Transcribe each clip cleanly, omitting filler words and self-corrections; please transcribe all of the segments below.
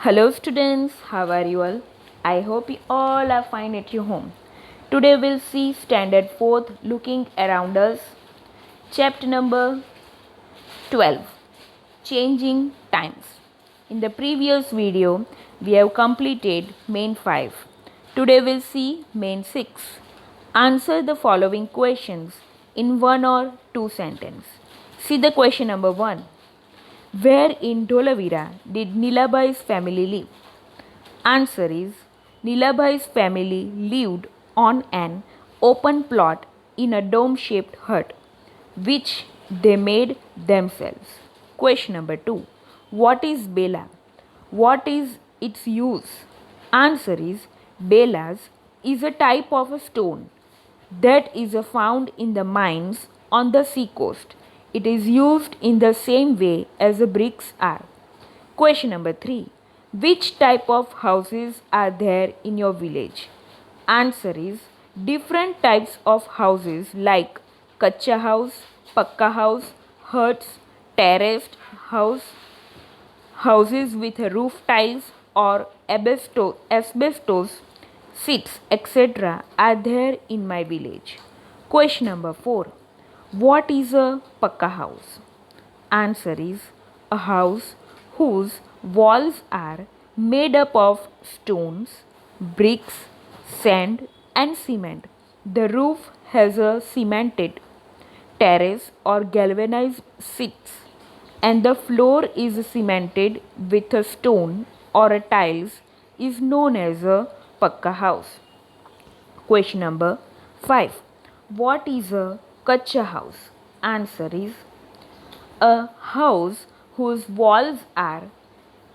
Hello students, how are you all? I hope you all are fine at your home. Today we'll see standard 4th looking around us. Chapter number 12, Changing Times. In the previous video, we have completed main 5. Today we'll see main 6. Answer the following questions in one or two sentences. See the question number 1. Where in Dholavira did Nilabai's family live? Answer is Nilabai's family lived on an open plot in a dome shaped hut, which they made themselves. Question number 2. What is Bela? What is its use? Answer is Belas is a type of a stone that is found in the mines on the seacoast. It is used in the same way as the bricks are. Question number 3. Which type of houses are there in your village? Answer is different types of houses like kacha house, pakka house, huts, terraced house, houses with roof tiles or asbestos seats, etc. are there in my village. Question number 4. What is a pakka house? Answer is a house whose walls are made up of stones, bricks, sand, and cement. The roof has a cemented terrace or galvanized seats, and the floor is cemented with a stone or a tiles is known as a pakka house. Question number 5. What is a kacha house? Answer is a house whose walls are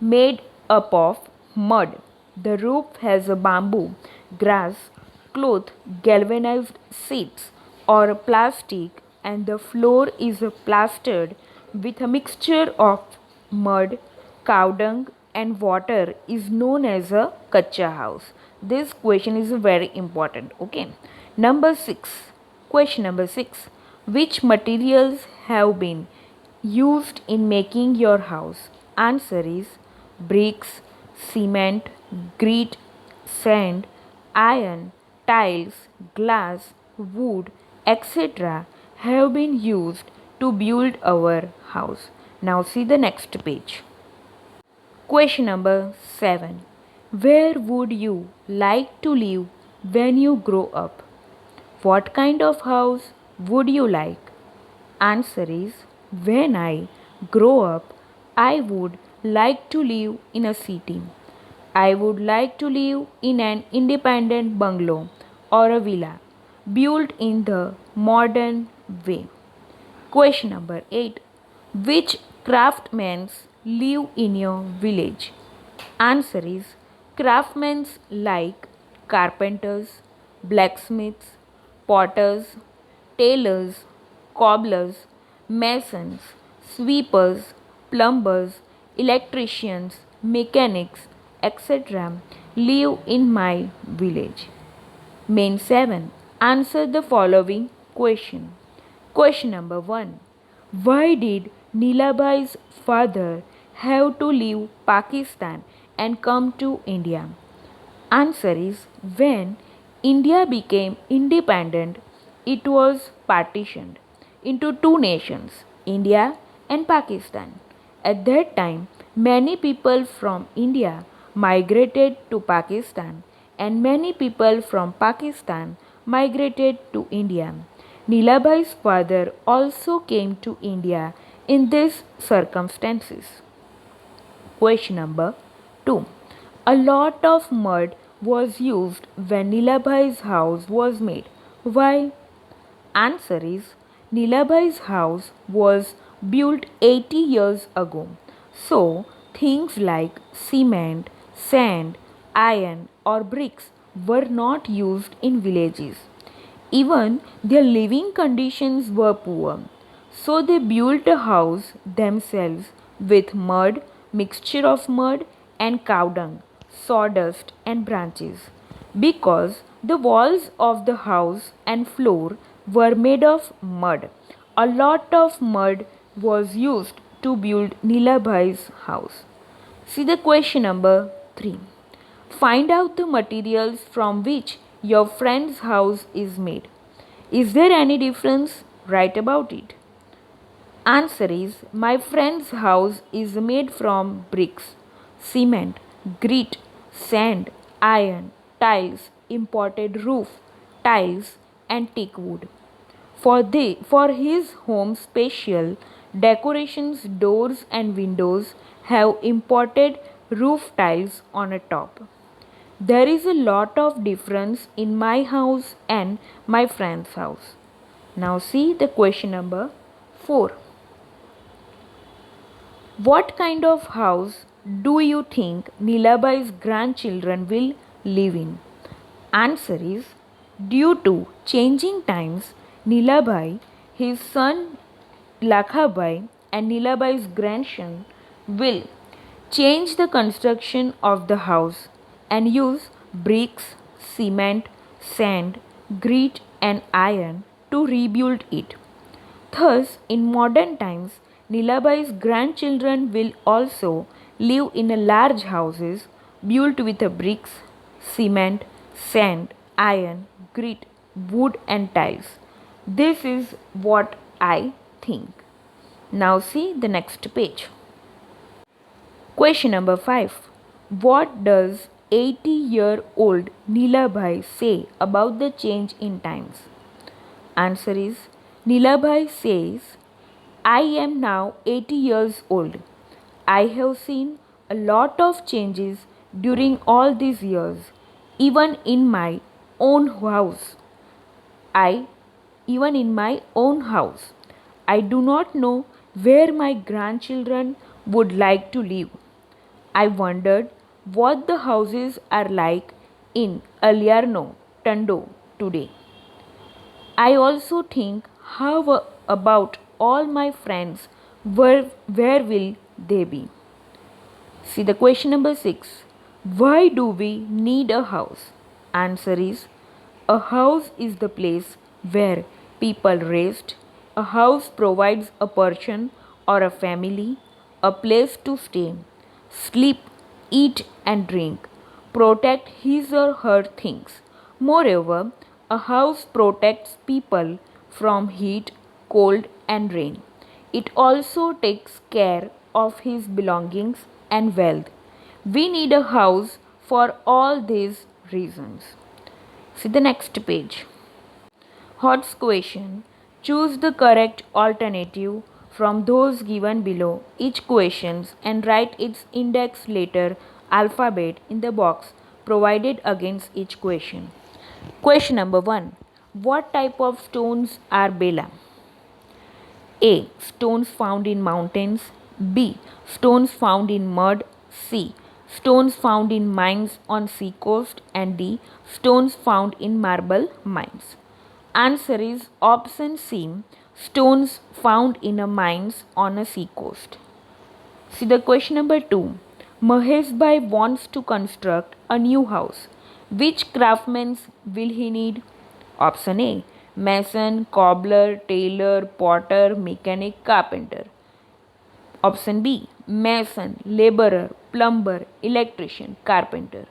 made up of mud. The roof has a bamboo, grass, cloth, galvanized seats or plastic, and the floor is plastered with a mixture of mud, cow dung, and water is known as a kacha house. This question is very important. Okay. Number 6. Question number 6. Which materials have been used in making your house? Answer is bricks, cement, grit, sand, iron, tiles, glass, wood, etc. have been used to build our house. Now see the next page. Question number 7. Where would you like to live when you grow up? What kind of house would you like? Answer is when I grow up, I would like to live in a city. I would like to live in an independent bungalow or a villa built in the modern way. Question number 8. Which craftsmen live in your village? Answer is craftsmen like carpenters, blacksmiths, potters, tailors, cobblers, masons, sweepers, plumbers, electricians, mechanics, etc. live in my village. Main 7. Answer the following question. Question number 1. Why did Nilabai's father have to leave Pakistan and come to India? Answer is when India became independent, it was partitioned into two nations, India and Pakistan. At that time, many people from India migrated to Pakistan and many people from Pakistan migrated to India. Nilabai's father also came to India in these circumstances. Question number 2. A lot of mud was used when Nilabai's house was made. Why? Answer is Nilabai's house was built 80 years ago. So, things like cement, sand, iron, or bricks were not used in villages. Even their living conditions were poor. So they built a house themselves with mud, mixture of mud and cow dung, sawdust and branches. Because the walls of the house and floor were made of mud. A lot of mud was used to build Nilabhai's house. See the question number 3. Find out the materials from which your friend's house is made. Is there any difference? Write about it. Answer is, my friend's house is made from bricks, cement, grit, sand, iron, tiles, imported roof, tiles, and teak wood. For his home special decorations, doors and windows have imported roof tiles on a top. There is a lot of difference in my house and my friend's house. Now see the question number 4. What kind of house do you think Nilabai's grandchildren will live in? Answer is, due to changing times, Nilabai, his son Lakhabai, and Nilabai's grandson will change the construction of the house and use bricks, cement, sand, grit, and iron to rebuild it. Thus, in modern times, Nilabai's grandchildren will also live in large houses built with bricks, cement, sand, iron, grit, wood, and tiles. This is what I think. Now, see the next page. Question number 5. What does 80-year-old Nilabai say about the change in times? Answer is, Nilabai says, I am now 80 years old. I have seen a lot of changes during all these years, even in my own house. Even in my own house. I do not know where my grandchildren would like to live. I wondered what the houses are like in Aliarno, Tando today. I also think how about all my friends, where will they be? See the question number 6. Why do we need a house? Answer is, a house is the place where people rest. A house provides a person or a family a place to stay, sleep, eat and drink, protect his or her things. Moreover, a house protects people from heat, cold and rain. It also takes care of his belongings and wealth. We need a house for all these reasons. See the next page. Hod's question. Choose the correct alternative from those given below each questions and write its index letter alphabet in the box provided against each question. Question number 1. What type of stones are Bela? A. Stones found in mountains. B. Stones found in mud. C. Stones found in mines on sea coast. And D. Stones found in marble mines. Answer is option C. Stones found in a mines on a sea coast. See the question number 2. Mahesh Bhai wants to construct a new house. Which craftsmen will he need? Option A. Mason, cobbler, tailor, potter, mechanic, carpenter. Option B. Mason, laborer, plumber, electrician, carpenter.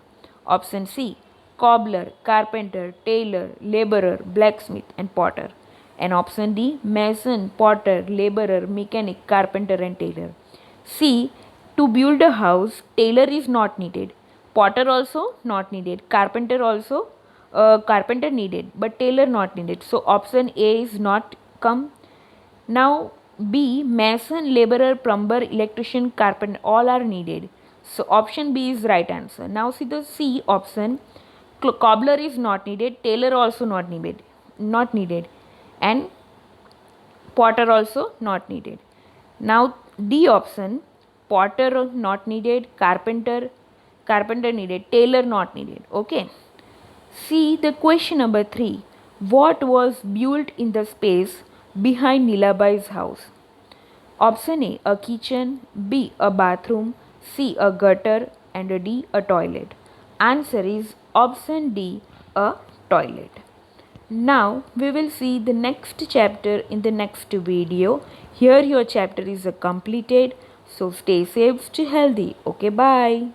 Option C. Cobbler, carpenter, tailor, laborer, blacksmith and potter. And option D. Mason, potter, laborer, mechanic, carpenter and tailor. C. To build a house, tailor is not needed. Potter also not needed. Carpenter needed, but tailor not needed. So option A is not come. Now B, mason, laborer, plumber, electrician, carpenter, all are needed. So option B is right answer. Now see the C option. Cobbler is not needed. Tailor also not needed, and potter also not needed. Now D option. Potter not needed. Carpenter needed. Tailor not needed. Okay. See the question number 3. What was built in the space behind Nilabai's house? Option A kitchen, B a bathroom, C a gutter and D a toilet. Answer is option D a toilet. Now we will see the next chapter in the next video. Here your chapter is completed. So stay safe, stay healthy. Okay, bye.